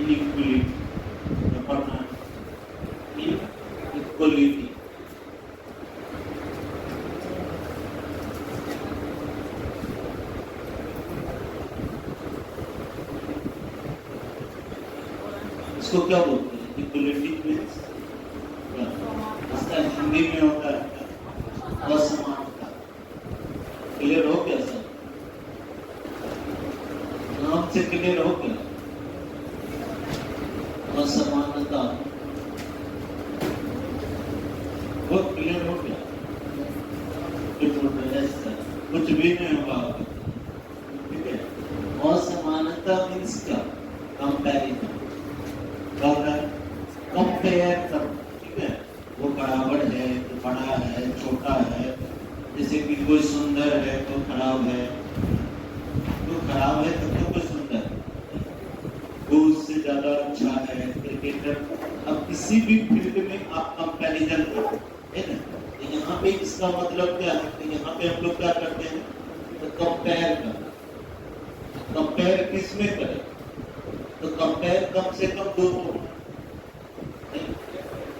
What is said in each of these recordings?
inequality, inequality. इसको क्या बोलते हैं? इक्वलिटी मीन्स इसका हिंदी में होता है असमानता। क्लियर हो क्या सर? नाम से क्लियर हो क्या? असमानता बहुत क्लियर हो गया? कुछ भी नहीं होगा, ठीक है? असमानता मीन्स क्या? कंपैरिजन, कंपेयर कर, ठीक है? वो बराबर है तो बड़ा है, छोटा है, जैसे कि कोई सुंदर है तो खराब है, तो खराब है तो कोई सुंदर है, वो उससे ज्यादा अच्छा है क्रिकेटर। अब किसी भी फील्ड में आप कंपैरिजन करो, है ना? तो यहाँ पे इसका मतलब क्या है? तो यहाँ पे हम लोग क्या करते हैं? तो कंपेयर कर, कंपेयर किस में करें? तो कंपेयर कम से कम दो,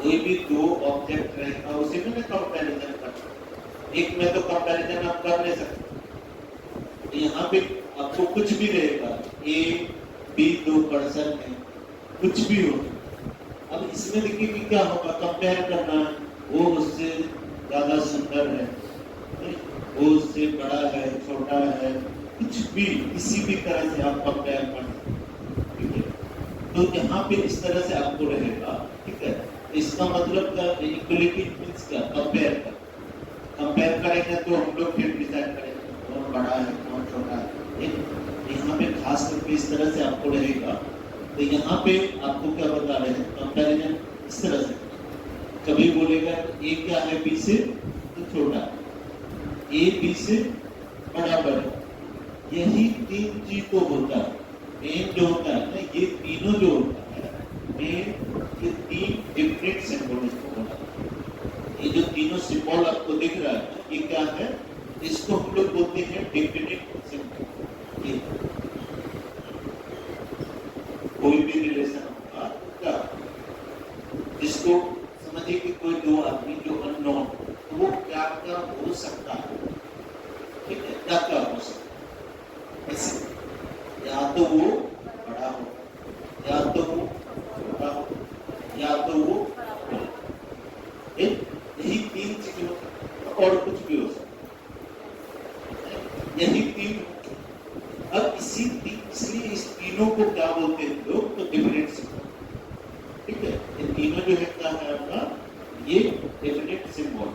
कोई भी दो ऑब्जेक्ट रहेगा उसी में ना कंपैरिजन करना। एक में तो कंपैरिजन आप कर नहीं सकते। यहाँ पे आपको कुछ भी रहेगा, ए बी दो पर्सन है, कुछ भी हो। अब इसमें देखिए कि क्या होगा? कंपेयर करना है, वो उससे ज्यादा सुंदर है, वो उससे बड़ा है, छोटा है, कुछ भी किसी भी तरह से आप कंपेयर कर सकते, ठीक है? तो यहाँ पे इस तरह से आपको रहेगा, ठीक है? इसका मतलब क्या? इक्वलिटी मींस क्या? कंपेयर कर, कंपेयर करेंगे तो हम लोग फिर डिसाइड करेंगे कौन बड़ा है कौन छोटा है। यहाँ पे खास करके इस तरह से आपको रहेगा। तो यहाँ पे आपको क्या बता रहे हैं? कंपैरिजन इस तरह से कभी बोलेगा ए क्या है बी से तो छोटा, ए बी से बराबर है। यही तीन चीज तो होता है। मेन जो होता है ना, ये तीनों जो होता है, मेन ये तीन डिफरेंट सिंबल इसको बोला। ये जो तीनों सिंबल आपको दिख रहा है, ये क्या है? इसको हम लोग बोलते हैं डिफरेंट सिंबल। कोई भी रिलेशन होगा क्या, जिसको समझिए कि कोई दो आदमी जो अननोन, तो वो क्या क्या हो सकता है, ठीक है? क्या क्या हो सकता है? ऐसे या तो वो बड़ा हो, या तो वो छोटा हो, या तो वो यही तीन चीजें हो सकती, और कुछ भी हो सकता है, यही तीन। अब इसलिए इस तीनों को क्या बोलते हैं लोग? तो डिफरेंट सिंबल, ठीक है? ये तीनों जो है क्या है आपका? ये डिफरेंट सिंबल,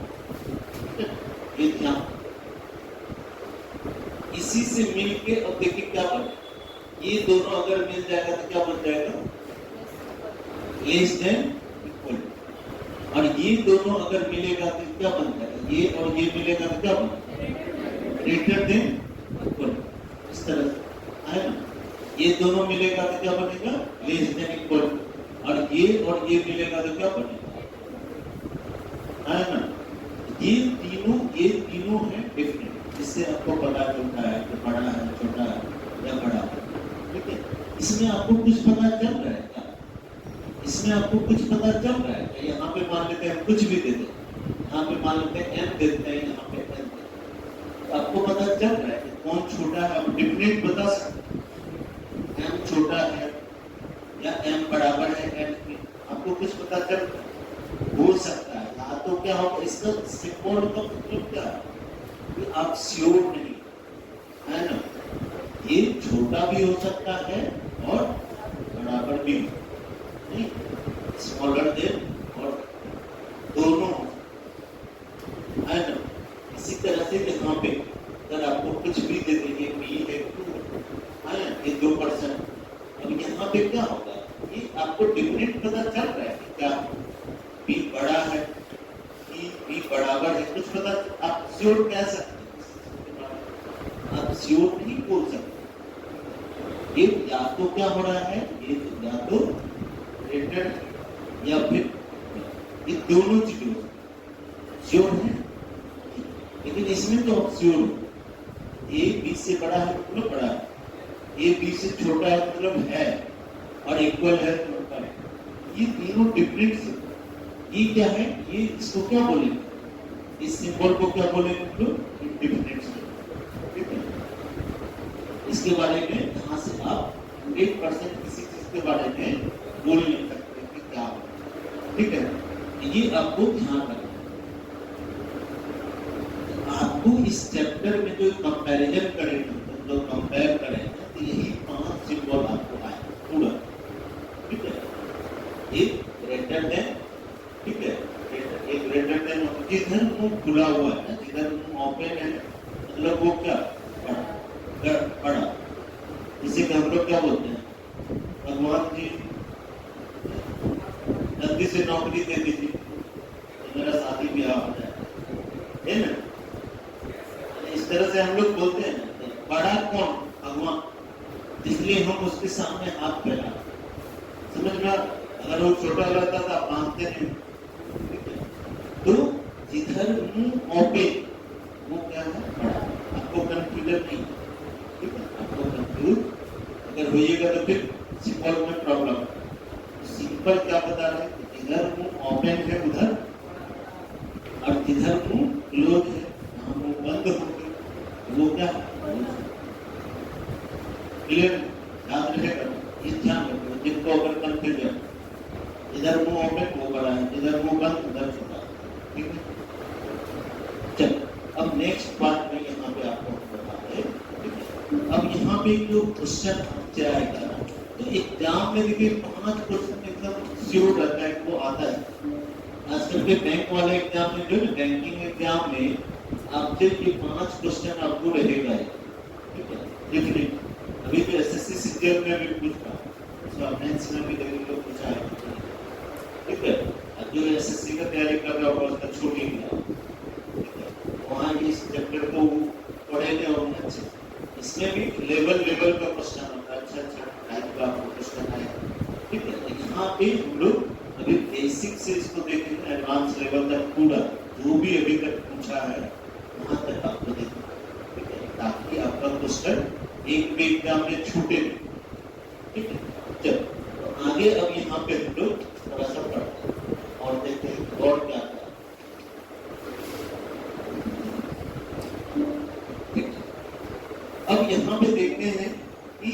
ठीक है? ये ध्यान, इसी से मिलके अब देखिए क्या बने। ये दोनों अगर मिल जाएगा तो क्या बन जाएगा? Less than equal. और ये दोनों अगर मिलेगा तो क्या बन जाएगा? ये और ये मिलेगा तो क्या बन जाएगा? Greater than equal. इस तरह से है ना? ये दोनों मिलेगा तो क्या बनेगा? Less than equal. और ये मिलेगा तो क्या बनेगा? है ना? ये तीनों है डिफरेंट, जिससे आपको पता चलता है कि बड़ा है, छोटा है या बड़ा है, ठीक है? इसमें आपको कुछ पता चल रहा है क्या? इसमें आपको कुछ पता चल रहा है क्या? यहाँ पे मान लेते हैं कुछ भी दे दो, यहाँ पे मान लेते हैं एम देते हैं, यहाँ पे एम देते हैं, तो आपको पता चल रहा है कि कौन छोटा है? आप डिफरेंट बता सकते हैं, एम छोटा है या एम बराबर है एम के, आपको कुछ पता चल रहा है? हो सकता है या तो क्या होगा? इसका सिंबल का मतलब क्या है? कि आप श्योर नहीं, है ना? ये छोटा भी हो सकता है और बराबर भी, नहीं स्मॉलर देन, और दोनों, है ना? इसी तरह से यहाँ पे अगर आपको कुछ भी दे देंगे, बी है, टू है, ये दो पर्सन, अब यहाँ पे क्या होगा? ये आपको डिफरेंट पता चल रहा है कि क्या बी बड़ा है, बी बराबर है, कुछ पता। आप श्योर कह सकते हैं, आप श्योर नहीं बोल सकते। ये या तो क्या हो रहा है? ये या तो ग्रेटर या फिर ये दोनों चीजों श्योर है, लेकिन इसमें तो आप श्योर हो। ए बी से बड़ा है मतलब बड़ा है, ए बी से छोटा है मतलब है, और इक्वल है नॉट है। ये तीनों डिफरेंट, ये क्या है, ये इसको क्या बोलेंगे, इस सिंबल को क्या बोलेंगे हम लोग, डिफरेंट। ठीक है, इसके बारे में कहां से आप 100% किसी चीज के बारे में बोल नहीं सकते कि क्या हो। ठीक है, ये आपको ध्यान रखना। आपको इस चैप्टर में जो कंपैरिजन करेंगे, जो कंपेयर करेंगे, तो यही 5 सिंबल आपको आए पूरा। ठीक है, एक ग्रेटर देन, ठीक है, एक ग्रेटर देन, जिधर मुंह खुला हुआ है, जिधर मुंह ओपन है, मतलब वो क्या बड़ा, जिसे हम लोग क्या बोलते हैं, भगवान जी जल्दी से नौकरी दे दीजिए तो मेरा शादी ब्याह हो जाए, है ना। इस तरह से हम लोग बोलते हैं ना, बड़ा कौन, भगवान, इसलिए हम उसके सामने हाथ फैला, समझ में। अगर वो छोटा रहता तो आप मानते नहीं। तो जिधर मुंह ओपन वो क्या है, बड़ा। आपको कंफ्यूजन नहीं, ठीक है, आपको कंफ्यूज अगर होइएगा तो फिर सिंपल में प्रॉब्लम। सिंपल क्या बता रहे हैं, जिधर मुंह ओपन है उधर, और जिधर मुंह क्लोज है, मुंह बंद हो गया, वो क्या, क्लियर, याद रहेगा, ये ध्यान रखो। जिनको अगर कंफ्यूजन, इधर मुंह ओपन वो बड़ा है, इधर मुंह बंद उधर छोटा, ठीक है। चलो अब नेक्स्ट बात में यहाँ पे आपको बताते हैं। अब यहाँ पे जो क्वेश्चन आपसे आएगा ना, तो एग्जाम में देखिए 5 क्वेश्चन एकदम श्योर रहता है, वो आता है। आजकल के बैंक वाले एग्जाम में, जो बैंकिंग एग्जाम में आपसे ये 5 क्वेश्चन आपको रहेगा, ठीक है, डेफिनेटली। अभी तो एसएससी सीजीएल में भी पूछा, उसका मेंस में भी देखिए लोग पूछा है, ठीक है। अब जो एसएससी का तैयारी कर रहा होगा उसका छोड़ ही गया, ठीक है, वहाँ इस चैप्टर को पढ़ेंगे और अच्छे, इसमें भी लेवल का क्वेश्चन होता है, अच्छा टाइप का आपको क्वेश्चन आएगा, ठीक है। यहाँ पे हम लोग अभी बेसिक से इसको देखेंगे, एडवांस लेवल तक पूरा जो भी अभी तक पूछा है वहाँ तक आपको देखेंगे, ठीक है, ताकि आपका क्वेश्चन एक भी एग्जाम में छूटे नहीं, ठीक है। चलो तो आगे अब यहाँ पे हम लोग थोड़ा सा पढ़ते हैं और देखते हैं और क्या आता है। अब यहाँ पे देखते हैं कि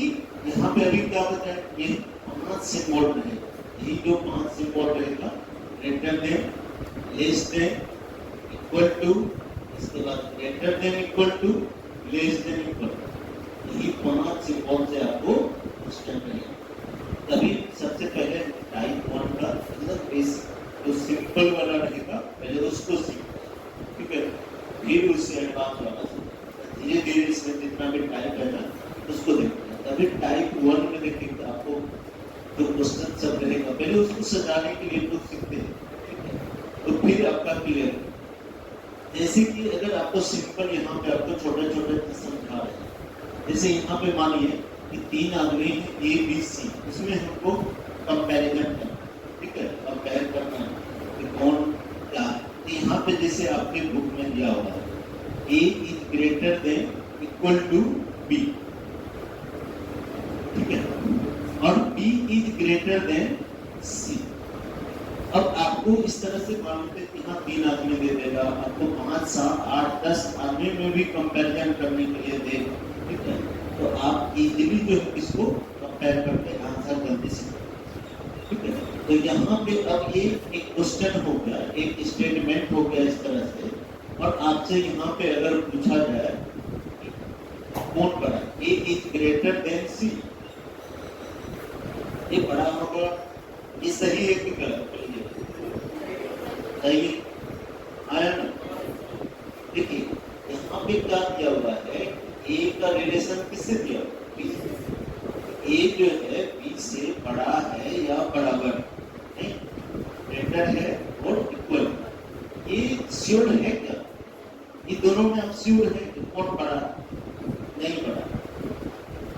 यहाँ पे अभी क्या बता है, ये 5 सिंबल रहेगा, यही जो 5 सिंबल रहेगा, greater than, less than, equal to, इसके बाद greater than equal to, less than equal to, यही 5 सिंबल से आपको क्वेश्चन करेंगे। तभी सबसे पहले टाइप 1 का मतलब बेसिक जो सिंपल वाला रहेगा, पहले उसको सीखो, ठीक है, फिर उससे एडवांस वाला सीखो। धीरे धीरे इसमें जितना भी टाइप है ना उसको देखते हैं। तभी टाइप 1 में देखेंगे आपको जो क्वेश्चन सब रहेगा, पहले उसको सजाने के लिए लोग सीखते हैं, ठीक है, तो फिर आपका क्लियर। जैसे कि अगर आपको सिंपल यहाँ पे आपको छोटे छोटे समझा रहे हैं, जैसे यहाँ पे मानिए कि 3 आदमी हैं ए बी सी, उसमें हमको कंपैरिजन करना, ठीक है, कंपेयर करना है कि कौन क्या है। तो यहाँ पे जैसे आपके बुक में दिया हुआ है, A is greater than equal to B, ठीक है, और B is greater than C. अब आपको इस तरह से मालूम है कि यहाँ 3 आदमी दे देगा, आपको 5, 7, 8, 10 आदमी में भी कंपैरिजन करने के लिए देगा, ठीक है। तो आप इजीली जो है इसको कंपेयर करके आंसर जल्दी से, ठीक है। तो यहाँ पे अब ये एक क्वेश्चन हो गया, एक स्टेटमेंट हो गया इस तरह से, और आपसे यहाँ पे अगर पूछा जाए कौन बड़ा, ए इज ग्रेटर देन सी, ये बड़ा होगा, ये सही है कि गलत, सही आया ना। देखिए यहाँ पे क्या दिया हुआ है, ए का रिलेशन किससे दिया, बी से। ए जो है बी से बड़ा है या बराबर, नहीं, ग्रेटर है और इक्वल, ये श्योर है क्या, ये दोनों में आप श्योर है कि कौन बड़ा, नहीं बड़ा,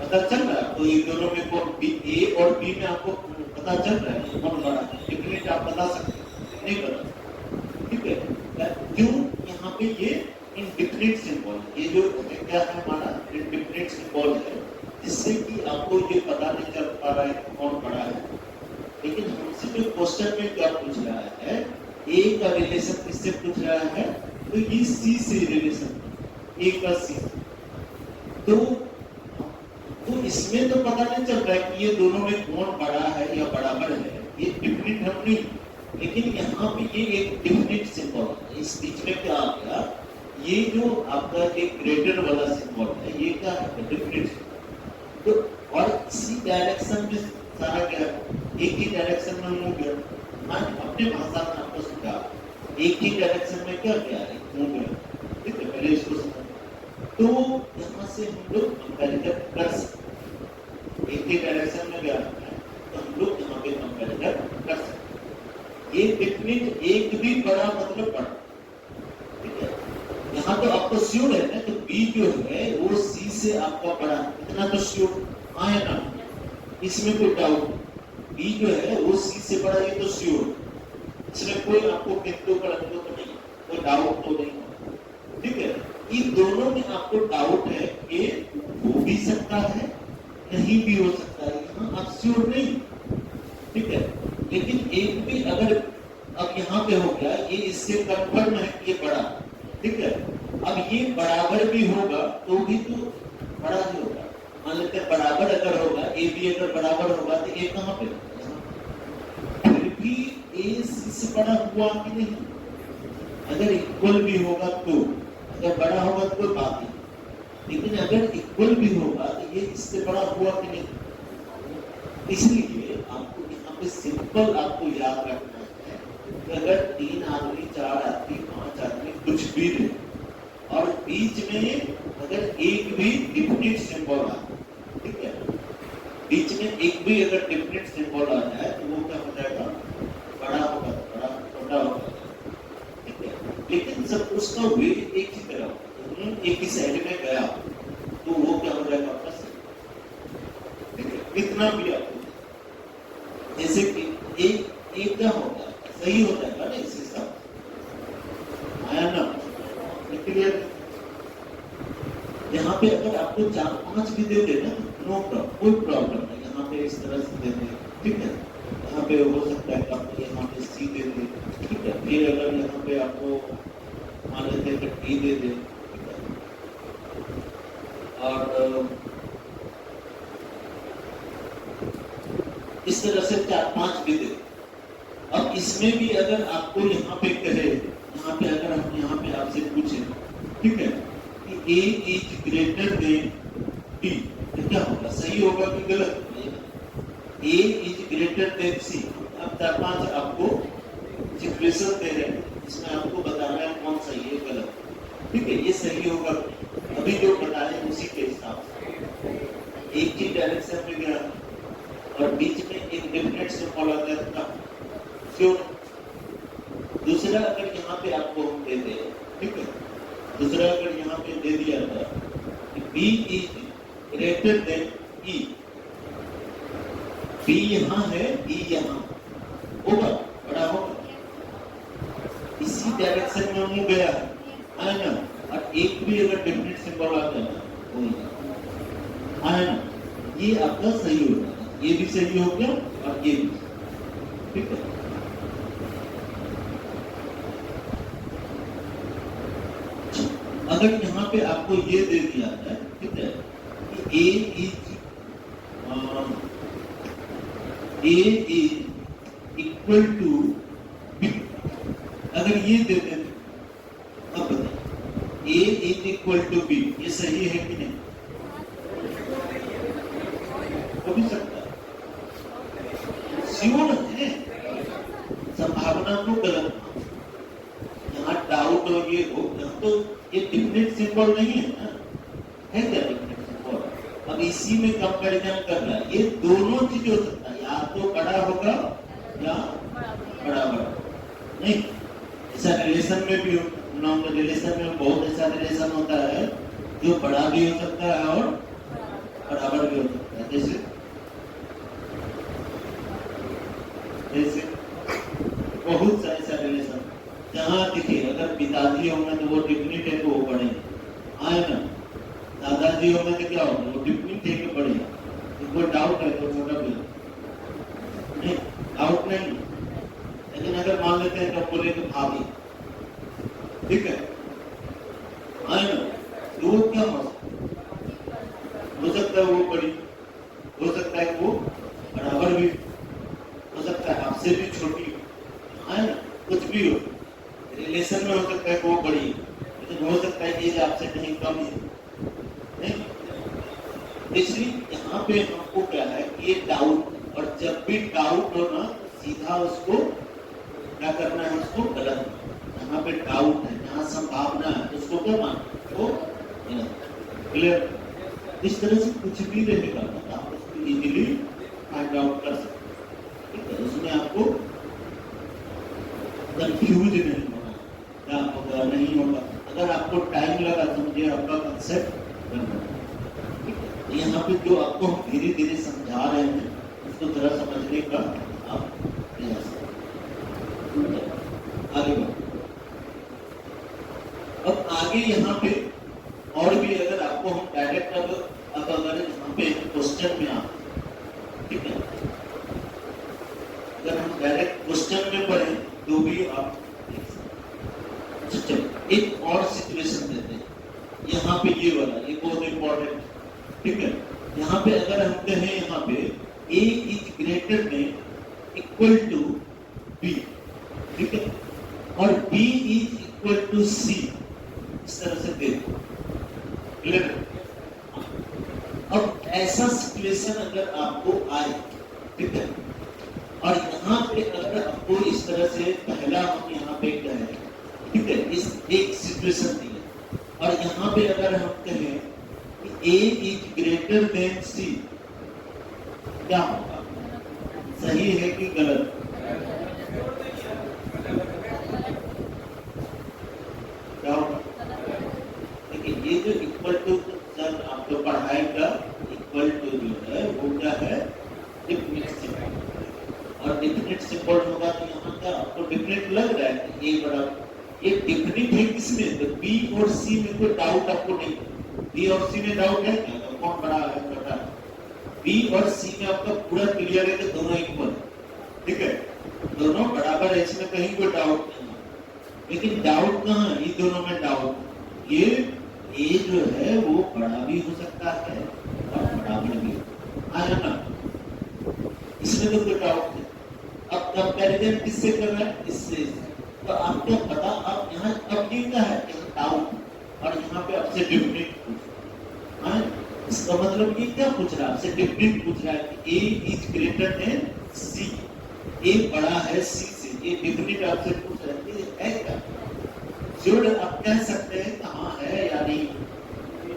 पता चल रहा है। तो ये दोनों में कौन, ए और बी में आपको पता चल रहा है कौन बड़ा है, डेफिनेट आप बता सकते हैं, नहीं बता, ठीक है। क्यों, यहाँ पे ये इंडिफरेंट सिंबल, ये जो क्या है हमारा इंडिफरेंट सिंबल है, जिससे कि आपको ये पता नहीं चल पा रहा है कि कौन बड़ा है। लेकिन हमसे जो क्वेश्चन में क्या पूछ रहा है, ए का रिलेशन किससे पूछ रहा है, तो ये सी से रिलेशन, ए का सी। तो इसमें तो पता नहीं चल रहा है कि ये दोनों में कौन बड़ा है या बराबर है, ये डिफिनिट हम नहीं। लेकिन यहाँ पे ये एक डिफिनिट सिंबल है। इस बीच में क्या आ गया, ये जो आपका एक ग्रेटर वाला सिंबल है, ये क्या है, डिफिनिट। तो और इसी डायरेक्शन में सारा क्या, एक ही डायरेक्शन में मूव गया। हाँ, अपने भाषा में आपको समझा, एक ही डायरेक्शन में क्या गया, मूव गया। ठीक है, पहले इसको समझ। तो यहाँ से हम लोग कंपैरिजन कर सकते, एक ही डायरेक्शन में गया है तो हम लोग यहाँ पे कंपैरिजन कर सकते। ये डिफिनिट एक भी बड़ा मतलब बड़ा, ठीक है। यहाँ तो आपको श्योर है ना, तो बी जो है वो सी से आपका बड़ा, इतना तो श्योर है ना, इसमें कोई डाउट। बी जो है वो सी से बड़ा, ये तो श्योर, इसमें कोई आपको किंतु परंतु तो नहीं, कोई डाउट तो नहीं। ठीक है, इन दोनों में आपको डाउट है कि हो भी सकता है, नहीं भी हो सकता है, यहाँ आप श्योर नहीं। ठीक है, लेकिन एक भी अगर अब यहाँ पे हो गया, ये इससे कंफर्म है कि ये बड़ा, ठीक है। अब ये बराबर भी होगा तो भी तो बड़ा ही होगा। मान लेते हैं बराबर अगर होगा, ए बी अगर बराबर होगा तो ए कहाँ पे, फिर भी ए सी से बड़ा हुआ कि नहीं। अगर इक्वल भी होगा तो, अगर बड़ा होगा तो कोई बात नहीं, लेकिन अगर इक्वल भी होगा तो ये इससे बड़ा हुआ कि नहीं। इसलिए आपको यहाँ पे सिंपल आपको याद रखना है कि अगर 3 आदमी, 4 आदमी, 5 आदमी कुछ भी दे और बीच में अगर एक भी डिफिनिट सिंबल आ, ठीक है, बीच में एक भी अगर डिफिनिट सिंबल आ जाए तो वो क्या हो जाएगा, बड़ा होगा, बड़ा छोटा होगा। ठीक है, लेकिन सब उसका वे एक ही तरह, एक ही साइड में गया तो वो क्या हो जाएगा आपका सही। ठीक है, कितना भी आपको, जैसे कि एक क्या होगा, सही हो जाएगा ना इस हिसाब से, आया ना, क्लियर। यहाँ पे अगर आपको 4-5 भी दे देना, नो प्रॉब्लम, कोई प्रॉब्लम नहीं, यहाँ पे इस तरह से दे दे, ठीक है। यहाँ पे हो सकता है आपको यहाँ पे सी दे दे, ठीक है। फिर अगर यहाँ पे आपको मान लेते हैं कि डी दे दे, ठीक है। और इस तरह से 4-5 भी दे। अब इसमें भी अगर आपको यहाँ पे कहे, यहाँ पे अगर हम यहाँ पे आपसे पूछे, ठीक है, कि A is greater then B, तो क्या होगा, सही होगा कि गलत? A is greater then C। अब 4-5 आपको सिचुएशन दे रहे हैं, इसमें आपको बताना है कौन सही है गलत, ठीक है। ये सही होगा, अभी जो बताए उसी के हिसाब से एक ही डायरेक्शन में गया और बीच में एक डिफरेंट सिंबल आ गया था, क्यों। दूसरा अगर यहाँ पे आपको हम दे दे, ठीक है, दूसरा अगर यहाँ पे दे दिया था कि B is greater then E, B यहाँ है, E यहाँ होगा, बड़ा होगा, इसी डायरेक्शन में हम गया है ना। और एक भी अगर डिफरेंट सिंबल आ गया ना, है ना, ये आपका सही होगा, ये भी सही हो गया और ये भी, ठीक है। अगर यहाँ पे आपको ये दे दिया है, ठीक है, कि A is equal to B, अगर ये दे दे, अब बताइए A is equal to B, ये सही है कि नहीं? हो भी सकता है, श्योर है, संभावना को गलत, यहाँ डाउट हो, ये हो, तो ये डिफिनिट सिंबल नहीं है ना, है क्या डिफिनिट सिंबल। अब इसी में कंपैरिजन कर रहा है, ये दोनों चीज हो सकता है, या तो बड़ा होगा या बराबर नहीं। ऐसा रिलेशन में भी, रिलेशन में बहुत ऐसा रिलेशन होता है जो बड़ा भी हो सकता है और बराबर भी हो सकता है। जैसे बहुत सा ऐसा रिलेशन जहाँ देखिए, अगर पिताजी होंगे तो वो डिफिनिट है तो वो बड़े, आए ना, दादाजी होंगे तो क्या होगा, वो डिफिनिट है कि बड़े। डाउट नहीं। लेकिन अगर मान लेते हैं जब बोले तो भाभी, ठीक है ना, तो वो क्या हो सकता है वो बड़ी, हो सकता है वो बराबर भी, हो सकता है आपसे भी छोटी, है ना, कुछ भी हो, रिलेशन में हो सकता है कि वो बड़ी, लेकिन हो सकता है कि ये आपसे कहीं कम है, नहीं। इसलिए यहाँ पे हमको क्या है कि ये डाउट, और जब भी डाउट हो ना सीधा उसको क्या करना है, उसको गलत। यहाँ पे डाउट है, जहाँ संभावना है उसको क्या मानना, वो क्लियर। इस तरह से कुछ भी रहेगा ना आप उसको इजीली फाइंड आउट कर सकते हैं, ठीक है। उसमें आपको कंफ्यूज नहीं होना, क्या होगा नहीं होगा। अगर आपको टाइम लगा समझे आपका कंसेप्ट करना, ठीक है। यहाँ पे जो आपको हम धीरे धीरे समझा रहे हैं उसको जरा समझने का आप प्रयास करें। आगे बढ़ो। अब आगे यहाँ पे और भी अगर आपको हम डायरेक्ट अब अगर यहाँ पे क्वेश्चन में आप, ठीक है, अगर हम डायरेक्ट क्वेश्चन में पढ़े तो भी आप एक और सिचुएशन देते हैं। यहाँ पे ये वाला ये बहुत इंपॉर्टेंट, ठीक है। यहाँ पे अगर हम कहें यहाँ पे A is greater than equal to B, ठीक है, और B is equal to C, इस तरह से देखो, क्लियर। अब ऐसा सिचुएशन अगर आपको आए, ठीक है, और यहाँ पे अगर आपको इस तरह से पहला हम यहाँ पे कहें, ठीक है, इस एक सिचुएशन दी है, और यहाँ पे अगर हम कहें कि A is greater then C, क्या होगा, सही है कि गलत? क्या होगा? देखिए ये जो इक्वल टू सर आपको पढ़ाई का इक्वल टू जो है वो क्या है, डिफिनिट सिंबल, और डिफिनिट सिंबल होगा तो यहाँ का आपको डिफिनिट लग रहा है कि ये बड़ा, ये डिफिनिट है किसमें, तो बी और सी में कोई डाउट आपको नहीं, बी और सी में डाउट है क्या, तो कौन बड़ा है छोटा है? बी और सी में आपका पूरा क्लियर है कि दोनों इक्वल, ठीक है, दोनों बराबर है, इसमें कहीं कोई डाउट नहीं है। लेकिन डाउट कहाँ है, ये दोनों में डाउट, ये ए जो है वो बड़ा भी हो सकता है और बराबर भी आया ना, इसमें तो कोई डाउट नहीं। अब कंपैरिजन किससे कर रहा है, इससे, तो आपको पता, अब यहाँ अब ये क्या है, डाउट, और यहाँ पे आपसे डिफिनिट पूछ, इसका मतलब ये क्या पूछ रहा है, आपसे डिफिनिट पूछ रहा है कि A is greater then C, A बड़ा है C से, ये डिफिनिट आपसे पूछ रहा है क्या, श्योर आप कह सकते हैं कहाँ है या नहीं,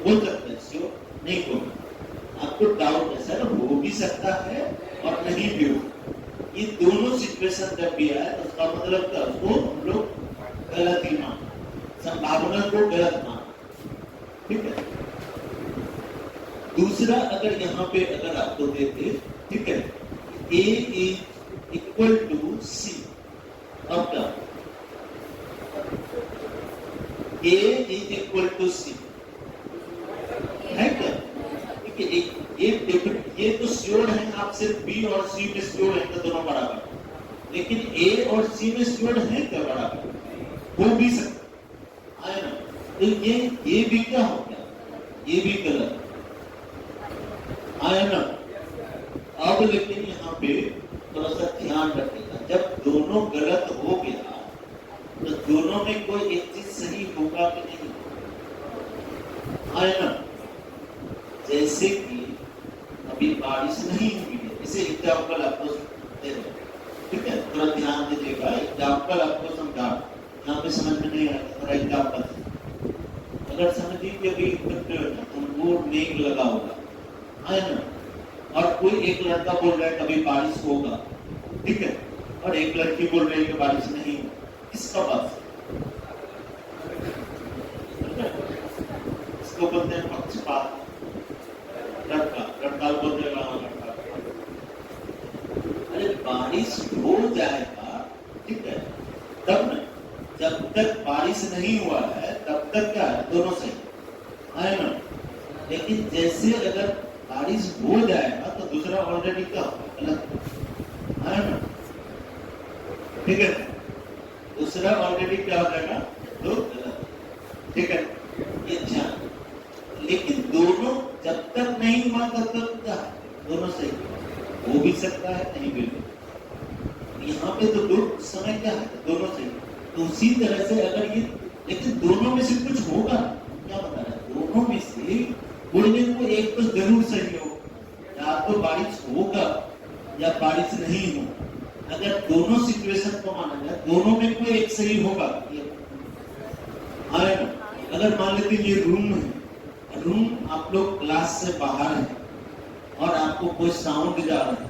बोल सकते हैं, श्योर नहीं बोल, आपको डाउट है सर, हो भी सकता है और नहीं भी हो, ये दोनों सिचुएशन जब भी आए तो उसका मतलब क्या, उसको हम लोग गलत ही मान, संभावना को गलत मान, ठीक है। दूसरा अगर यहाँ पे अगर आपको देते, ठीक है, A is equal to C, अब क्या, A is equal to C है क्या, ठीक है, ये तो श्योर है, आप सिर्फ B और C में श्योर है तो दोनों बराबर, लेकिन A और C में श्योर है क्या बराबर, हो भी सकता है ना, तो ये भी क्या हो गया, ये भी गलत आया ना। अब लेकिन यहाँ पे थोड़ा सा ध्यान रखिएगा, जब दोनों गलत हो गया तो दोनों में कोई एक चीज सही होगा कि नहीं, आया ना। जैसे कि अभी बारिश नहीं हुई है, इसे एग्जाम्पल आपको दे रहे, ठीक है, थोड़ा ध्यान दीजिएगा, एग्जाम्पल आपको समझा, यहाँ पे समझ में नहीं आया, थोड़ा एग्जाम्पल अगर समझिए कि अभी अंगूर मेघ लगा होगा, है ना, और कोई एक लड़का बोल रहा है कभी बारिश होगा, ठीक है, और एक लड़की बोल रही है कि बारिश नहीं होगी, किसका बात, इसको बोलते हैं पक्षपात, लड़का बोलते हैं लड़का, अरे बारिश हो जाएगा, ठीक है, तब न, जब तक बारिश नहीं हुआ है तब तक क्या है, दोनों सही है ना, लेकिन जैसे अगर बारिश हो जाएगा तो दूसरा ऑलरेडी क्या होगा, गलत है ना, ठीक है। दूसरा ऑलरेडी क्या हो जाएगा, तो गलत, ठीक है, ये ध्यान। लेकिन दोनों जब तक नहीं हुआ तब तक क्या दोनों सही हो भी सकता है, नहीं भी। यहाँ पे तो दो समय क्या है, दोनों सही। तो उसी तरह से अगर ये, लेकिन दोनों में से कुछ होगा, क्या बता रहा है, दोनों में से कोई को एक तो जरूर सही हो, या तो बारिश होगा या बारिश नहीं हो। अगर दोनों सिचुएशन को माना जाए, दोनों में कोई एक सही होगा। अगर मान लेते ये रूम है, रूम आप लोग क्लास से बाहर है और आपको कोई साउंड जा रहा है,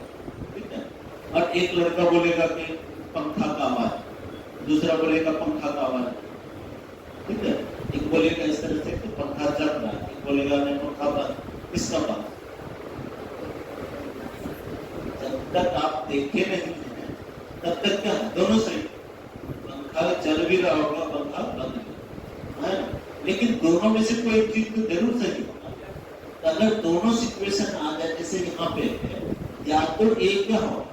ठीक है, और एक लड़का बोलेगा कि पंखा का आवाज, दूसरा बोलेगा पंखा का आवाज, ठीक है, एक बोलेगा इस तरह से कि पंखा चल रहा है, एक बोलेगा नहीं पंखा बंद, किसका बात। जब तक आप देखे नहीं है तब तक क्या दोनों सही, पंखा चल भी रहा होगा, पंखा बंद है, लेकिन दोनों में से कोई एक चीज तो जरूर सही होगा। तो अगर दोनों सिचुएशन आ जाए, जैसे यहाँ पे या तो एक क्या हो,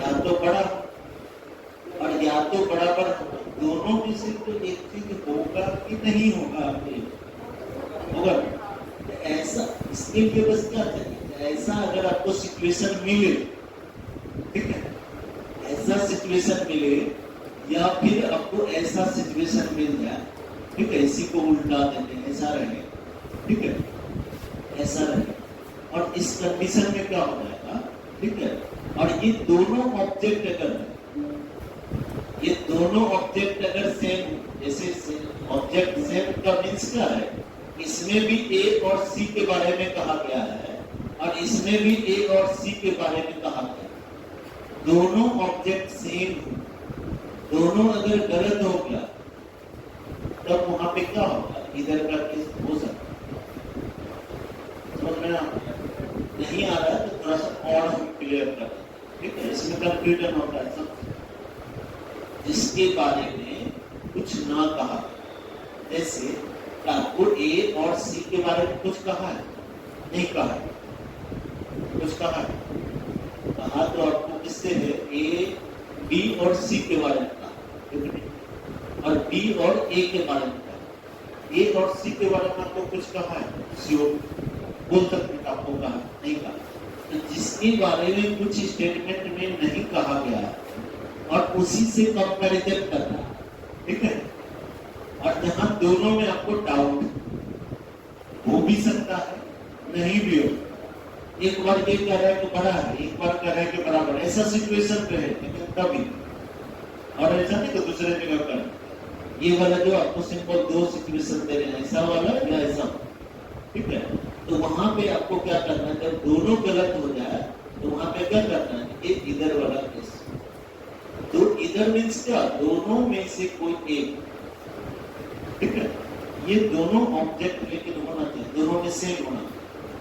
या तो बड़ा और या तो बराबर, दोनों में से तो एक चीज होगा कि नहीं होगा, होगा। ऐसा इसके लिए बस क्या चाहिए, ऐसा अगर आपको सिचुएशन मिले, ठीक है, ऐसा सिचुएशन मिले या फिर आपको ऐसा सिचुएशन मिल जाए, ठीक है, इसी को उल्टा देते हैं, ऐसा रहे, ठीक है, ऐसा रहे, और इस कंडीशन में क्या हो जाएगा, ठीक है। और ये दोनों ऑब्जेक्ट अगर, ये दोनों ऑब्जेक्ट अगर सेम, जैसे ऑब्जेक्ट सेम का मीन्स क्या है, इसमें भी ए और सी के बारे में कहा गया है और इसमें भी ए और सी के बारे में कहा गया है। दोनों ऑब्जेक्ट सेम, दोनों अगर गलत हो गया तब वहां पे क्या होगा, इधर का केस हो सकता है। समझ में नहीं आ रहा है तो थोड़ा सा और हम क्लियर कर, ठीक है, इसमें कंफ्यूजन होता है सब, जिसके बारे में कुछ ना कहा, जैसे आपको ए और सी के बारे में कुछ कहा है, नहीं कहा है, कुछ कहा है, कहा तो आपको किससे है, ए बी और सी के बारे में कहा, और बी और ए के बारे में कहा, ए और सी के बारे में आपको कुछ कहा है, बोल सकते हैं आपको कहा, नहीं कहा। तो जिसके बारे में कुछ स्टेटमेंट में नहीं कहा गया और उसी से कंपैरिजन करना, ठीक है, और जहां दोनों में आपको डाउट हो भी सकता है, नहीं भी हो, एक बार ये कह रहा है कि बड़ा है, एक बार कह रहा है कि बराबर, ऐसा सिचुएशन पे है, लेकिन तभी, और ऐसा नहीं तो दूसरे जगह पर ये वाला जो आपको सिंपल दो सिचुएशन दे रहे हैं, ऐसा वाला या ऐसा, ठीक है। तो वहां पे आपको क्या करना है, जब दोनों गलत हो जाए तो वहां पे क्या करना है, एक इधर वाला केस, तो इधर मीन्स क्या, दोनों में से कोई एक, ठीक है, ये दोनों ऑब्जेक्ट लेकिन होना चाहिए, दोनों में सेम होना,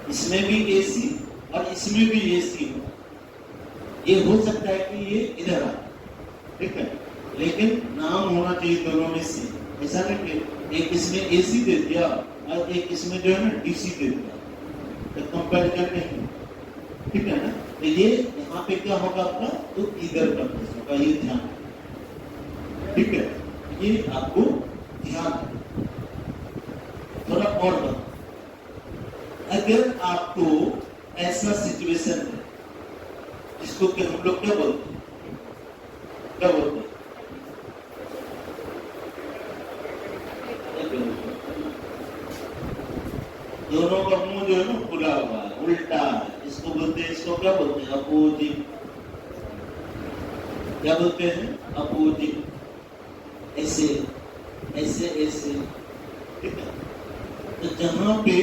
इसमें भी एसी और इसमें भी एसी हो, ये हो सकता है कि ये इधर आ, ठीक है, लेकिन नाम होना चाहिए दोनों में से, ऐसा नहीं कि एक इसमें एसी दे दिया और एक इसमें जो है ना डीसी दे दिया, तो कंपैरिजन नहीं, ठीक है ना। तो ये यहाँ पे क्या होगा आपका, तो इधर का केस होगा, ये ध्यान, ठीक है, ये आपको ध्यान थोड़ा और बता। अगर आपको ऐसा सिचुएशन है जिसको कि हम लोग क्या बोलते हैं, क्या बोलते हैं, दोनों का मुंह जो है ना खुला हुआ है, उल्टा है, इसको बोलते हैं, इसको क्या बोलते हैं, अपोजिट, क्या बोलते हैं, अपोजिट, ऐसे ऐसे ऐसे, ठीक है। तो जहां पे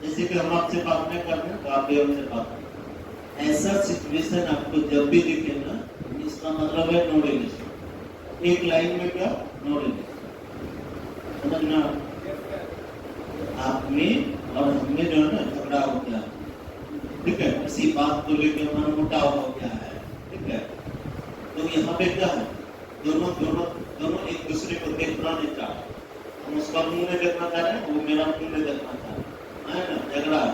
जैसे कि हम आपसे बात नहीं कर रहे हैं तो आप भी हमसे बात करें, ऐसा सिचुएशन आपको जब भी दिखे ना, इसका मतलब है नो रिलेशन, एक लाइन में क्या, नो रिलेशन, समझना, आप में और हमें जो है ना झगड़ा हो गया, ठीक है, इसी बात को लेकर मनमुटाव हो गया है, ठीक है। तो यहाँ पे क्या है, दोनों दोनों दोनों एक दूसरे को देखना नहीं चाह रहे, हम उसका मुंह नहीं देखना चाह रहे हैं, वो मेरा मुंह नहीं देखना चाह रहे, है ना, झगड़ा।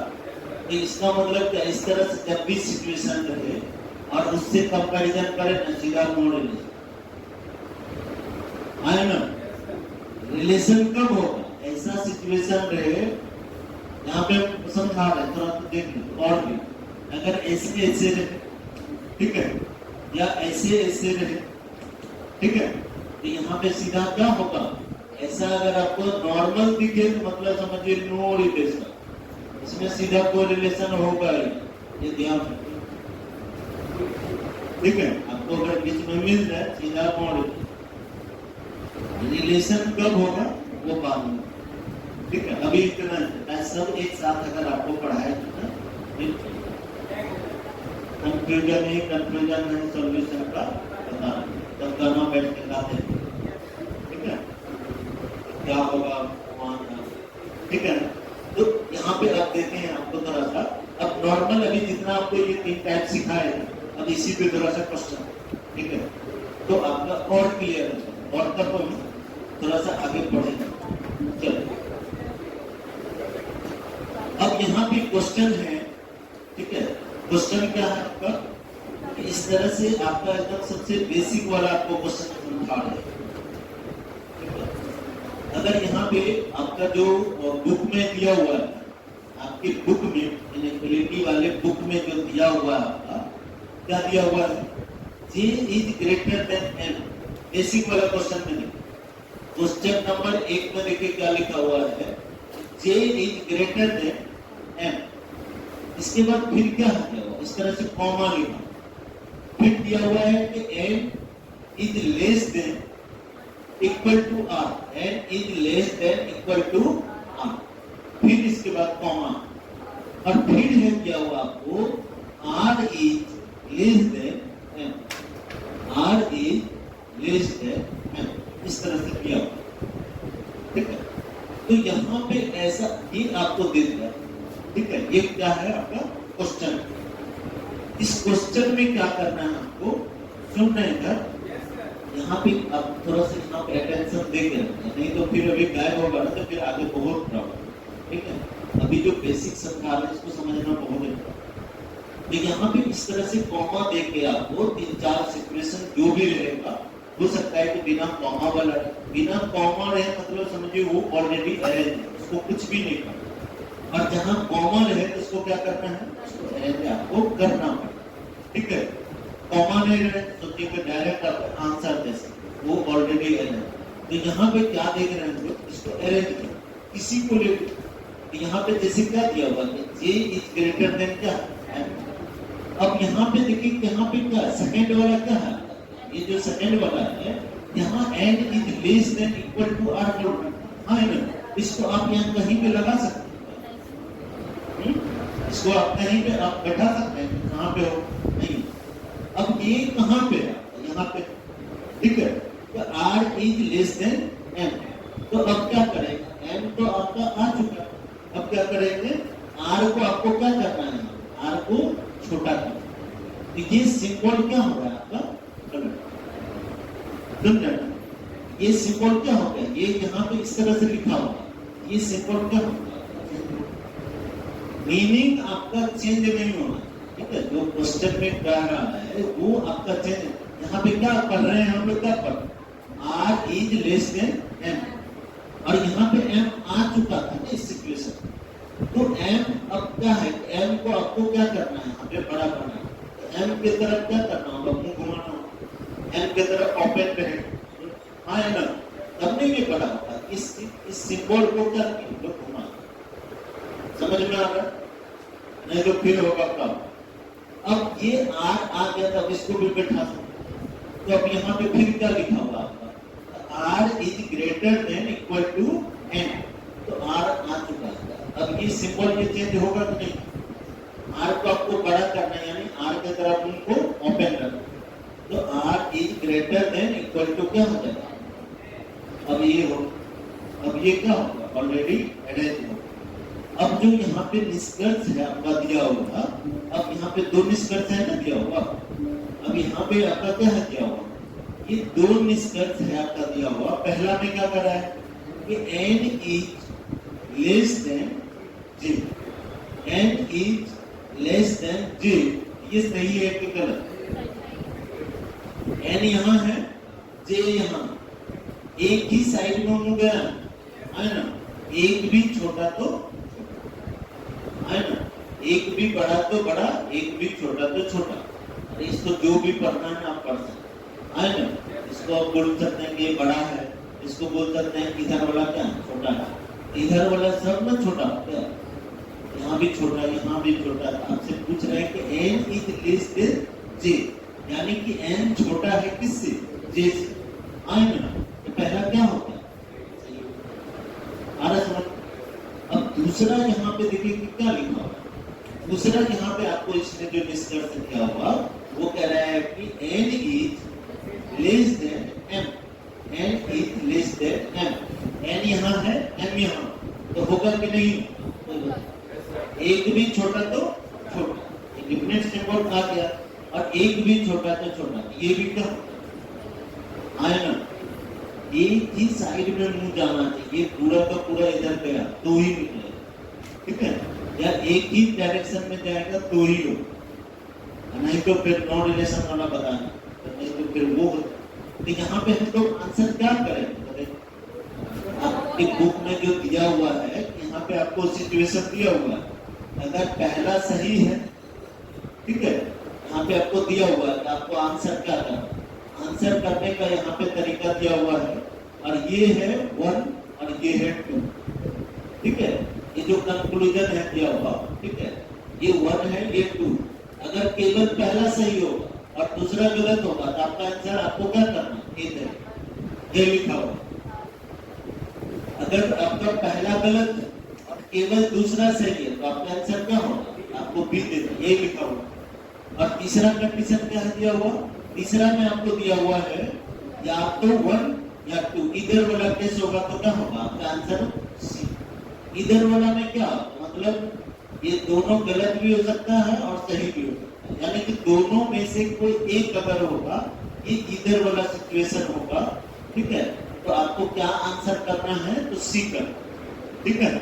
तो इसका मतलब क्या, इस तरह से जब भी सिचुएशन रहे और उससे कंपैरिजन करें ना, सीधा नो रिलेशन है ना। रिलेशन कब होगा? ऐसा सिचुएशन रहे यहाँ पे समझा रहे, थोड़ा तो देख लो और भी। अगर ऐसे ऐसे रहे, ठीक है, या ऐसे ऐसे रहे, ठीक है, तो यहाँ पे सीधा क्या होगा? ऐसा अगर आपको नॉर्मल दिखे तो मतलब समझिए नो रिलेशन, इसमें सीधा कोई रिलेशन होगा ही, ये ध्यान रखिए, ठीक है। आपको अगर बीच में मिल जाए सीधा नो रिलेशन कब होगा वो बाद में, ठीक है। अभी इतना सब एक साथ अगर आपको पढ़ाया जाए, कंफ्यूजन ही कंफ्यूजन है सॉल्यूशन का पता नहीं, तब दोनों बैठ के खाते हैं, ठीक है, क्या होगा वहां का, ठीक है। तो यहाँ पे आप देते हैं आपको थोड़ा सा, अब नॉर्मल अभी जितना आपको ये 3 टाइप सिखाए, अब इसी पे थोड़ा सा क्वेश्चन, ठीक है, तो आपका और क्लियर है, और तब हम थोड़ा सा आगे बढ़ेंगे। चलो अब यहाँ पे क्वेश्चन है, ठीक है। क्वेश्चन क्या है आपका? इस तरह से आपका एकदम सबसे बेसिक वाला आपको क्वेश्चन समझा रहे हैं। अगर यहाँ पे आपका जो बुक में दिया हुआ है, आपकी बुक में इनइक्वालिटी वाले बुक में जो दिया हुआ है आपका, क्या दिया हुआ है? J is greater than M, basic वाला क्वेश्चन में देखिए, क्वेश्चन नंबर 1 में देखिए क्या लिखा हुआ है, J is greater than M। इसके बाद फिर क्या दिया हुआ? इस तरह से कॉमा लिखा, फिर दिया हुआ है कि n is less than equal to r, n is less than equal to r, फिर इसके बाद कॉमा, और फिर है क्या हुआ आपको, r is less than m, r is less than m, इस तरह से किया हुआ, ठीक है। तो यहाँ पे ऐसा ये आपको दे दिया, ठीक है। ये क्या है आपका क्वेश्चन, इस क्वेश्चन में क्या करना है आपको, सुनना है। यहाँ पे आप थोड़ा सा यहाँ पे अटेंशन दे के रखना, नहीं तो फिर अभी गायब होगा ना, तो फिर आगे बहुत प्रॉब्लम, ठीक है। अभी जो बेसिक समझा रहे हैं इसको समझना बहुत इम्पोर्टेंट। तो यहाँ पे इस तरह से कॉमा दे के आपको 3-4 सिचुएशन जो भी रहेगा, हो सकता है कि बिना कॉमा वाला, बिना कॉमा रहे मतलब समझिए वो ऑलरेडी अरेंज है, उसको कुछ भी नहीं करना, और जहां कॉमा रहे तो उसको क्या करना है, उसको अरेंज आपको करना पड़ेगा, ठीक है। कॉमा नहीं रहे सोचिए कि डायरेक्ट आपका आंसर जैसे वो ऑलरेडी अरेंज, तो यहाँ पे क्या देख रहे हैं, इसको अरेंज करो किसी को ले। तो यहाँ पे जैसे क्या दिया हुआ है, J is greater than क्या, अब यहाँ पे देखिए यहाँ पे क्या सेकंड वाला क्या है, ये जो सेकंड वाला है यहाँ n is less than equal to r बोल, हाँ है ना, इसको आप यहाँ कहीं पे लगा सकते हैं, इसको आप कहीं पे आप बैठा सकते हैं, कहाँ पे हो नहीं। अब ये कहाँ पे है, यहाँ पे, ठीक है, तो r is less than m, तो अब क्या करेंगे, m तो आपका आ चुका, अब क्या करेंगे, r को आपको क्या करना है, r को छोटा करना, तो ये सिंबल क्या हो रहा है आपका, ये सिंबल क्या हो गया, ये यहाँ पे इस तरह से लिखा हुआ, ये सिंबल क्या होगा, मीनिंग आपका चेंज नहीं होना, ठीक है। जो क्वेश्चन में कह रहा है वो आपका चेंज, यहाँ पे क्या पढ़ रहे हैं हम लोग, क्या पढ़, r is less than m, और यहाँ पे m आ चुका था ना इस सिचुएशन, तो m अब क्या है, m को आपको क्या करना है, यहाँ पे बड़ा करना है, m की तरफ क्या करना होगा, मुंह घुमाना होगा, m की तरफ ओपन रहे, हाँ है ना, तब नहीं ये बड़ा होता, इस सिंबल को क्या घुमा, समझ में आ रहा, नहीं तो फिर होगा कब। अब ये r आ गया था, इसको भी बैठा सकते, तो अब यहाँ पे फिर क्या लिखा हुआ आपका, r is greater than equal to n, तो r आ चुका है, अब ये सिंबल ये चेंज होगा तो नहीं, r को आपको बड़ा करना है, यानी r की तरफ उनको ओपन रखना, तो r is greater than equal to क्या हो जाएगा, अब ये हो, अब ये क्या होगा, ऑलरेडी अरेंज होगा। अब जो यहाँ पे निष्कर्ष है आपका दिया हुआ, अब यहाँ पे 2 निष्कर्ष है ना दिया हुआ, अब यहाँ पे आपका क्या है दिया हुआ, ये 2 निष्कर्ष है आपका दिया हुआ। पहला में क्या कर रहा है कि n is less than j, n is less than j, ये सही है कि गलत, एन यहाँ है, जे यहाँ, एक ही साइड में मूव गया है ना, एक भी छोटा तो है ना, एक भी बड़ा तो बड़ा, एक भी छोटा तो छोटा। इसको जो भी पढ़ना है आप पढ़ सकते है ना। इसको आप बोल सकते हैं कि ये बड़ा है, इसको बोल सकते हैं इधर वाला क्या छोटा है, इधर वाला सब में छोटा क्या, यहाँ भी छोटा, यहाँ भी छोटा। आपसे पूछ रहे हैं कि एन इज लेस देन जे, यानी कि एन छोटा है किससे, जे से, है ना। तो पहला क्या होता है, आ समझ। अब दूसरा यहाँ पे देखिए कि क्या लिखा हुआ है। दूसरा यहाँ पे आपको इसने जो निष्कर्ष किया हुआ वो कह रहा है कि n is less then m, n is less then m, n यहाँ है m यहाँ, तो होगा कि नहीं, एक भी छोटा तो छोटा, डिफरेंट सिंबल आ गया, और एक भी छोटा तो छोटा, ये भी क्या आए ना, एक ही साइड में मुंह जाना चाहिए, पूरा का पूरा इधर गया तो ही निकलेगा, ठीक है, या एक ही डायरेक्शन में जाएगा तो ही हो, नहीं तो फिर नो रिलेशन वाला बताना, नहीं तो फिर वो होता। तो यहाँ पे हम लोग आंसर क्या करें, आपकी बुक में जो दिया हुआ है, यहाँ पे आपको सिचुएशन दिया हुआ है, अगर पहला सही है, ठीक है, यहाँ पे आपको दिया हुआ है, आपको आंसर क्या करना, आंसर करने का यहाँ पे तरीका दिया हुआ है, और ये है 1 और ये है 2, ठीक है, ये जो कंक्लूजन है दिया हुआ, ठीक है, ये 1 है, ये 2। अगर केवल पहला सही होगा और दूसरा गलत होगा तो आपका आंसर आपको क्या करना, ये लिखा हुआ। अगर आपका पहला गलत है और केवल दूसरा सही है तो आपका आंसर क्या होगा, आपको बी देना, ये लिखा हुआ। और तीसरा कंडीशन क्या दिया हुआ, तीसरा में आपको दिया हुआ है या आप तो 1 या 2, इधर वाला केस होगा तो क्या होगा, आपका आंसर सी। इधर वाला में क्या, मतलब ये दोनों गलत भी हो सकता है और सही भी हो सकता है, यानी कि दोनों में से कोई एक अगर होगा, ये इधर वाला सिचुएशन होगा, ठीक है, तो आपको क्या आंसर करना है, तो सी करना, ठीक है।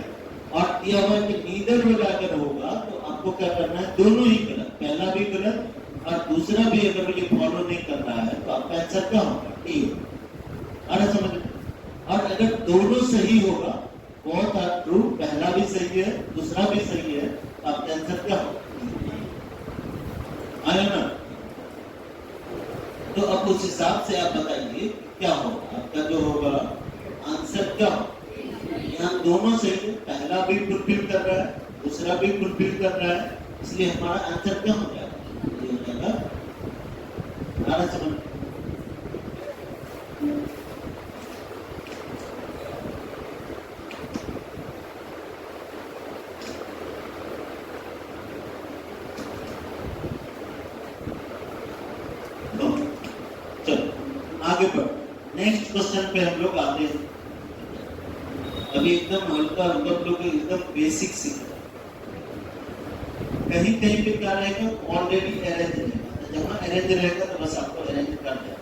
और दिया हुआ कि नीदर वाला अगर होगा तो आपको क्या करना है, दोनों ही गलत, पहला भी गलत और दूसरा भी अगर ये फॉलो नहीं कर रहा है तो आपका आंसर क्या होगा, डी होगा। अरे समझ। और अगर दोनों सही होगा, बोथ आर ट्रू, पहला भी सही है दूसरा भी सही है, तो आपका आंसर क्या होगा, आया ना। तो अब उस हिसाब से आप बताइए क्या होगा, आपका जो होगा आंसर क्या होगा। यहाँ दोनों सही है, पहला भी फुलफिल कर रहा है दूसरा भी फुलफिल कर रहा है, इसलिए हमारा आंसर क्या हो जाएगा, ये हो जाएगा। आना समझ। आगे बढ़, नेक्स्ट क्वेश्चन पे हम लोग आते हैं। अभी एकदम हल्का हल्का लोग एकदम बेसिक सीख, कहीं कहीं पे क्या रहेगा, ऑलरेडी अरेंज रहेगा, जहां अरेंज रहेगा तो बस आपको अरेंज कर देना।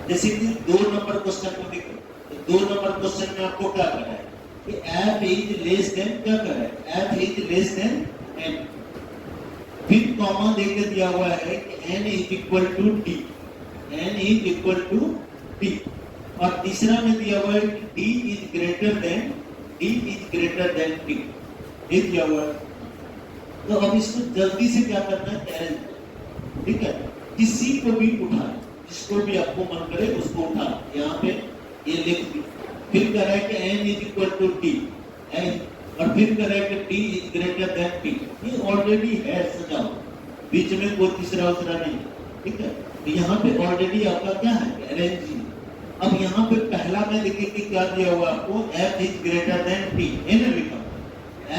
जैसे कि 2 नंबर क्वेश्चन को देखो, तो 2 नंबर क्वेश्चन में आपको क्या करना है कि f इज लेस देन, क्या कर रहा है, f is less than n, फिर कॉमा देकर दिया हुआ है कि n is equal to d, n is equal to d, और तीसरा में दिया हुआ है कि d is greater than t, ये दिया हुआ है। तो अब इसको जल्दी से क्या करना है, अरेंज, ठीक है, किसी को भी उठा, जिसको भी आपको मन करे उसको उठा, यहाँ पे ये लिख दी, फिर कह रहा है कि n is equal to t, और फिर कह रहा है कि t is greater than t, ये ऑलरेडी है सजा हुआ, बीच में कोई तीसरा उसरा नहीं, ठीक है। तो यहाँ पे ऑलरेडी आपका क्या है, अरेंज। अब यहाँ पे पहला में देखिए कि क्या दिया हुआ आपको, f is greater than t, है ना लिखा,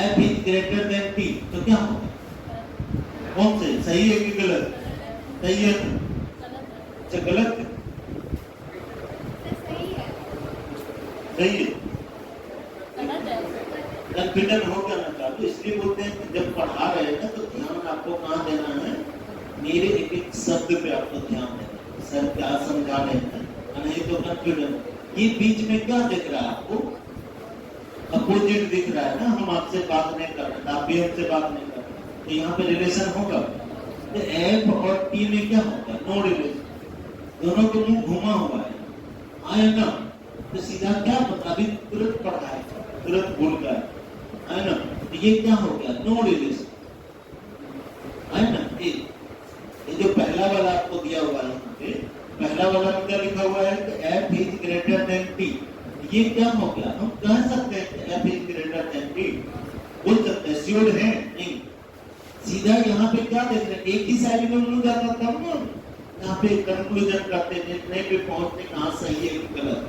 f is greater than t, तो क्या होगा, कौन से सही है कि गलत, सही है, अच्छा गलत है, सही है, कन्फ्यूजन हो क्या ना चाहते, इसलिए बोलते हैं कि जब पढ़ा रहे हैं तो ध्यान आपको कहाँ देना है, मेरे एक एक शब्द पे आपको ध्यान देना, सर क्या समझा रहे हैं, नहीं तो कंफ्यूजन। ये बीच में क्या दिख रहा है आपको, अपोजिट दिख रहा है ना, हम आपसे बात नहीं कर रहे, आप भी हमसे बात नहीं कर रहे, तो यहाँ पे रिलेशन होगा, तो एफ और टी में क्या होता है? नो रिलेशन, दोनों को मुंह घुमा हुआ है, आए ना, तो सीधा क्या बता, अभी तुरंत पढ़ा है, तुरंत भूल गया है ना, तो ये क्या हो गया? नो रिलेशन है ना। ये जो पहला वाला आपको दिया हुआ है यहाँ पे, पहला वाला में क्या लिखा हुआ है कि F is greater then T, ये क्या हो गया? हम कह सकते हैं कि F is greater then T, बोल सकते हैं, श्योर है नहीं, सीधा यहाँ पे क्या देख रहे हैं, एक ही साइड में मुंह जाता था ना, यहाँ पे कंक्लूजन करते हैं, निर्णय पे पहुंचने कहाँ सही है गलत,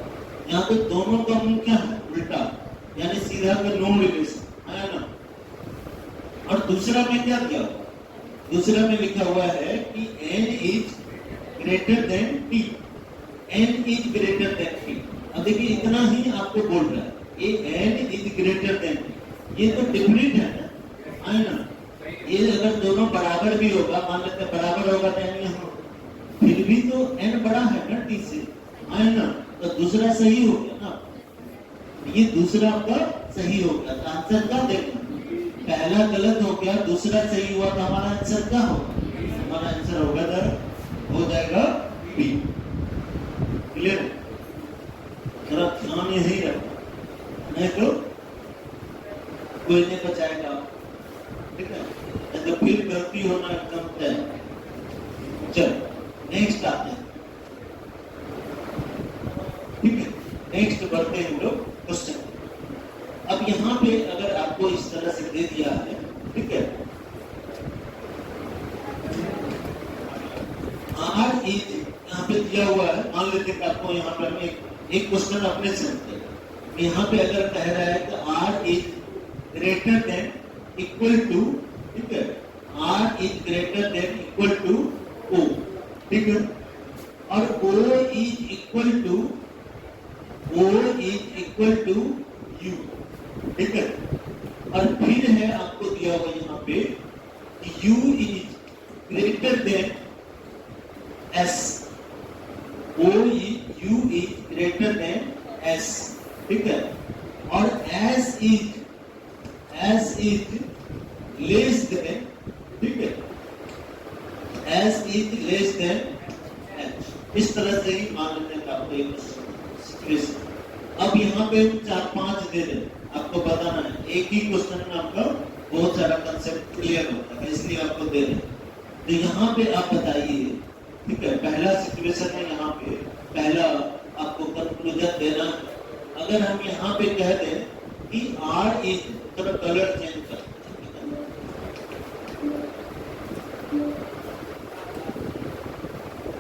यहाँ पे दोनों का मुंह क्या है? उल्टा, यानी सीधा का नो रिलेशन है ना। और दूसरा में क्या दिया हुआ? दूसरा में लिखा हुआ है कि n is greater than t, n is greater than t। अब देखिए इतना ही आपको बोल रहा है, ये n is greater than t, ये तो डिफरेंट है ना। ये अगर दोनों बराबर भी होगा, मान लेते हैं बराबर होगा तो n यहाँ, फिर भी तो n बड़ा है ना t से, है ना, तो दूसरा सही हो गया ना, ये दूसरा आपका सही हो गया। तो आंसर क्या देखना, पहला गलत हो गया, दूसरा सही हुआ, तो हमारा आंसर क्या होगा? हमारा आंसर होगा हो जाएगा बी। क्लियर? जरा ध्यान यही रखना, नहीं तो कोई नहीं बचाएगा, ठीक है, तो फिर गलती होना एकदम तय। चल नेक्स्ट आते हैं, ठीक है, नेक्स्ट बढ़ते हैं हम लोग क्वेश्चन। अब यहाँ पे अगर आपको इस तरह से दे दिया है, ठीक है, आर इज यहाँ पे दिया हुआ है, मान लेते हैं आपको यहाँ पे हम एक क्वेश्चन अपने से होते हैं, यहाँ पे अगर कह रहा है कि R is greater than equal to, ठीक है, R is greater than equal to O, ठीक है, और O is equal to U, ठीक है, और फिर है आपको दिया हुआ यहाँ पे u is greater then s, u is greater then s, ठीक है, और s इज लेस देन, ठीक है, s is less then h, इस तरह से ही मान लेते हैं आपको एक सिचुएशन। अब यहाँ पे 4-5 दे दे, आपको बताना है, एक ही क्वेश्चन में आपका बहुत सारा कंसेप्ट क्लियर होता है, इसलिए आपको दे रहे। तो यहाँ पे आप बताइए, ठीक है, पहला सिचुएशन है, यहाँ पे पहला आपको कंक्लूजन देना है। अगर हम यहाँ पे कह दें कि R इज, थोड़ा कलर चेंज कर,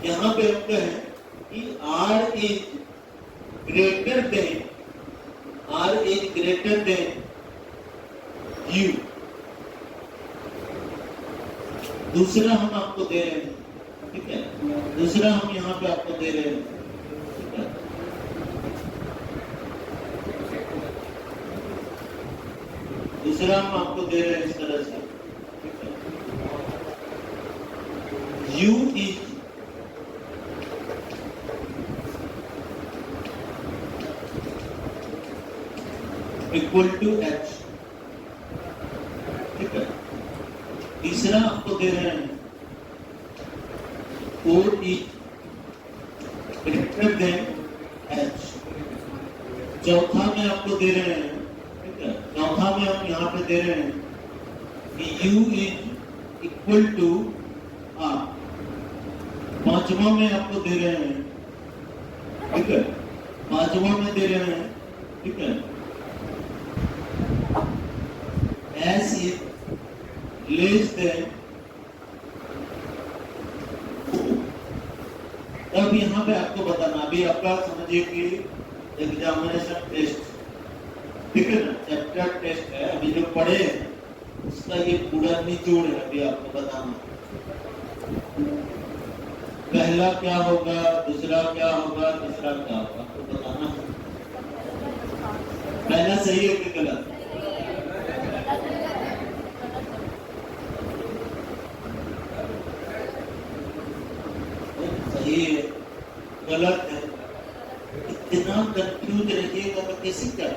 यहाँ पे हम कहें कि R is greater then U, दूसरा हम आपको दे रहे हैं, ठीक है, दूसरा हम यहाँ पे आपको दे रहे हैं, ठीक है, दूसरा हम आपको दे रहे हैं इस तरह से, ठीक है, U is equal to H, ठीक है, तीसरा आपको दे रहे हैं O is greater than H, चौथा में आपको दे रहे हैं, ठीक है, चौथा में हम यहाँ पे दे रहे हैं कि U is equal to R, पांचवा में आपको दे रहे हैं, ठीक है, पांचवा में दे रहे हैं, ठीक है, S is less than, अब यहाँ पे आपको बताना, अभी आपका समझिए कि एग्जामिनेशन टेस्ट, ठीक है ना, चैप्टर टेस्ट है, अभी जो पढ़े उसका ये पूरा निचोड़ है, अभी आपको बताना पहला क्या होगा, दूसरा क्या होगा, तीसरा क्या होगा, आपको बताना है। पहला सही है कि गलत? सही है, गलत है? इतना कंफ्यूज रहिएगा तो कैसे क्या,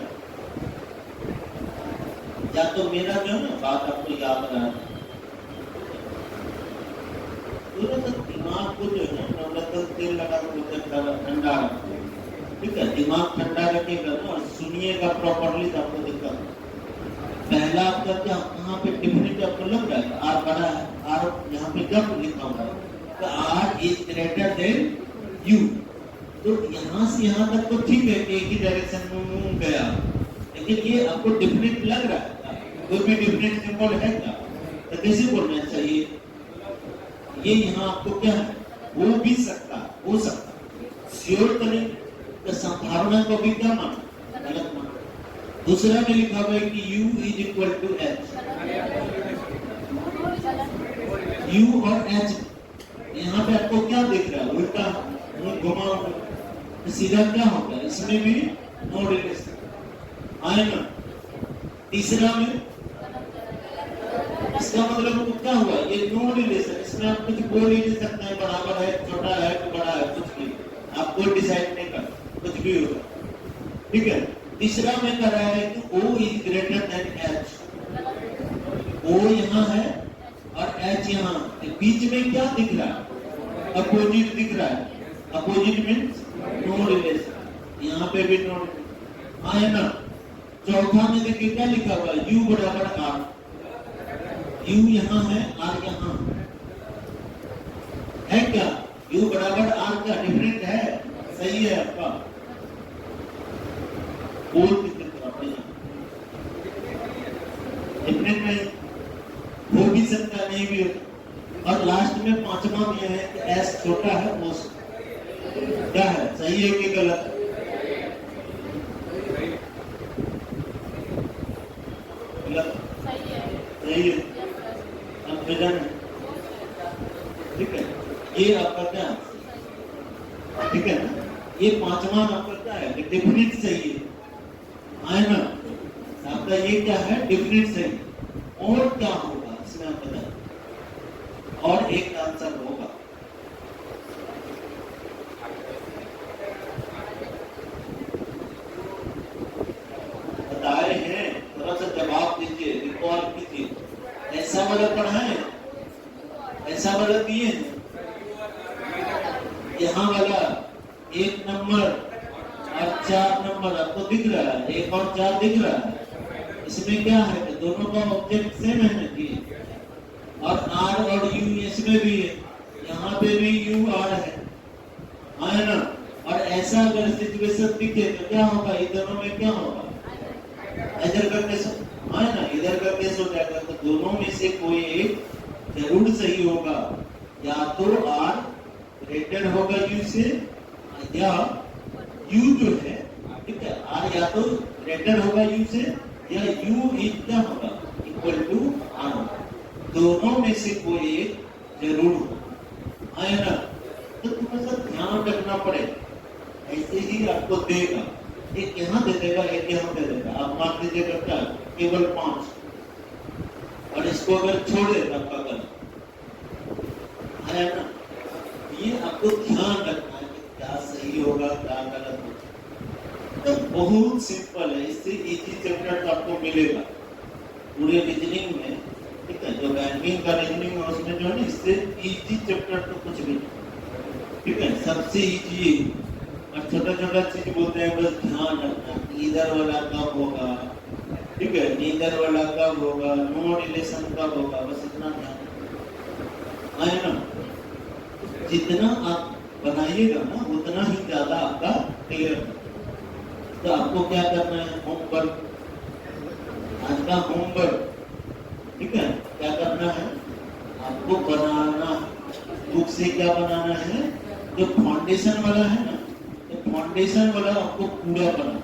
या तो मेरा जो है ना बात आपको याद रहा, थोड़ा सा दिमाग को जो है नवरत्न तेल लगा के ठंडा रखो, ठीक है, दिमाग ठंडा रखेगा ना और सुनिएगा प्रॉपरली तो आपको दिक्कत। पहला आपका क्या कहाँ पे डिफरेंट आपको लग रहा है, आर बड़ा है, आर यहाँ पे क्या लिखा हुआ है, तो R is greater than U, तो यहाँ से यहाँ तक तो ठीक है, एक ही डायरेक्शन में गया, लेकिन ये आपको डिफरेंट लग रहा है, कोई भी डिफरेंट सिंबल है क्या, तो कैसे बोलना चाहिए, ये यहाँ आपको क्या है, हो भी सकता, हो सकता, श्योर तो नहीं, तो संभावना को भी क्या माना, गलत माना। दूसरा में लिखा हुआ है कि u is equal to h, u और h, यहाँ पे आपको क्या दिख रहा है, उल्टा घुमा, तो सीधा क्या होगा, इसमें भी नो रिलेशन आए ना। तीसरा में इसका मतलब क्या हुआ, ये नो रिलेशन, इसमें आप कुछ बोल ही नहीं सकते हैं, बराबर है, छोटा है कि बड़ा है, कुछ भी आप कोई डिसाइड नहीं कर, कुछ भी होगा, ठीक है। तीसरा में कर रहा है कि O is greater than H, O यहाँ है और H यहाँ, बीच में क्या दिख रहा है, अपोजिट दिख रहा है, अपोजिट मीन्स नो रिलेशन, यहाँ पे भी नो आए ना। चौथा में देखिए क्या लिखा हुआ है, U बराबर R, U यहाँ है, R यहाँ है, क्या U बराबर R का डिफरेंट है, सही है आपका, कोई डिफरेंट नहीं, हो भी सकता नहीं भी होता। और लास्ट में पांचवा भी है कि एस छोटा है, वो क्या है, सही है कि गलत, गलत, सही है, कंफ्यूजन है, ठीक है, ये आपका क्या, ठीक है ना, ये पांचवा आपका क्या है, डिफरेंट सही है, आए ना, आपका ये क्या है, डिफरेंट सही, और क्या होगा इसमें आप बताएं, और एक आंसर होगा, बताए हैं, थोड़ा सा जवाब दीजिए, रिकॉल कीजिए, ऐसा वाला पढ़ा है, ऐसा वाला दिए हैं, यहाँ वाला 1 नंबर और 4 नंबर आपको दिख रहा है, 1 और 4 दिख रहा है, इसमें क्या है कि दोनों का ऑब्जेक्ट सेम है ना जी, और R और U इसमें भी है, यहाँ पे भी U R है ना, और ऐसा अगर सिचुएशन दिखे तो क्या होगा, इन दोनों में क्या होगा, इधर का केस है ना, इधर का केस हो जाएगा, तो दोनों में से कोई एक जरूर सही होगा, या तो R ग्रेटर होगा U से, या U जो है, ठीक है, R या तो ग्रेटर होगा U से, या U इज क्या होगा, इक्वल टू R, दोनों में से कोई एक जरूर होगा, है ना, तो थोड़ा सा ध्यान रखना पड़ेगा, ऐसे ही आपको देगा, एक यहाँ दे देगा, एक यहाँ दे देगा, आप मान लीजिएगा क्या, केवल 5, और इसको अगर छोड़े तो आपका गलत, है ना, ये आपको ध्यान रखना है कि क्या सही होगा, क्या गलत होगा, तो बहुत सिंपल है, इससे इजी चैप्टर आपको मिलेगा पूरे रीजनिंग में, ठीक है, जो बैंकिंग का रीजनिंग है उसमें जो है ना, इससे इजी चैप्टर तो कुछ भी, ठीक है, सबसे इजी, और छोटा छोटा चीज बोलते हैं, बस ध्यान रखना, इधर वाला कब होगा, ठीक है, नीदर वाला कब होगा, नो रिलेशन कब होगा, बस इतना ध्यान है ना, जितना आप बनाइएगा ना उतना ही ज्यादा आपका क्लियर है। तो आपको क्या करना है, होमवर्क, आज का होमवर्क, ठीक है, क्या करना है, आपको बनाना, बुक से क्या बनाना है, जो फाउंडेशन वाला है ना, तो फाउंडेशन वाला आपको पूरा बनाना,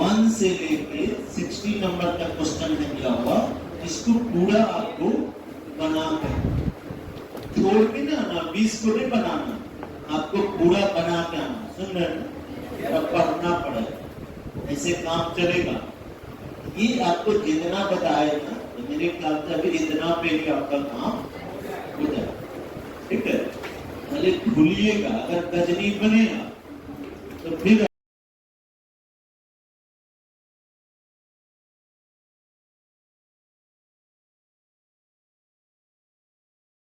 1 से लेके 60 नंबर का क्वेश्चन है दिया हुआ, इसको पूरा आपको बना कर छोड़ के ना 20 को नहीं बनाना, आपको पूरा बना के आना, सुन रहे हैं, पढ़ना पड़ेगा, ऐसे काम चलेगा। ये आपको जितना बताएगा तो मेरे ख्याल से अभी इतना पे ही आपका काम हो जाए, ठीक है, भले भूलिएगा, अगर गजनी बनेगा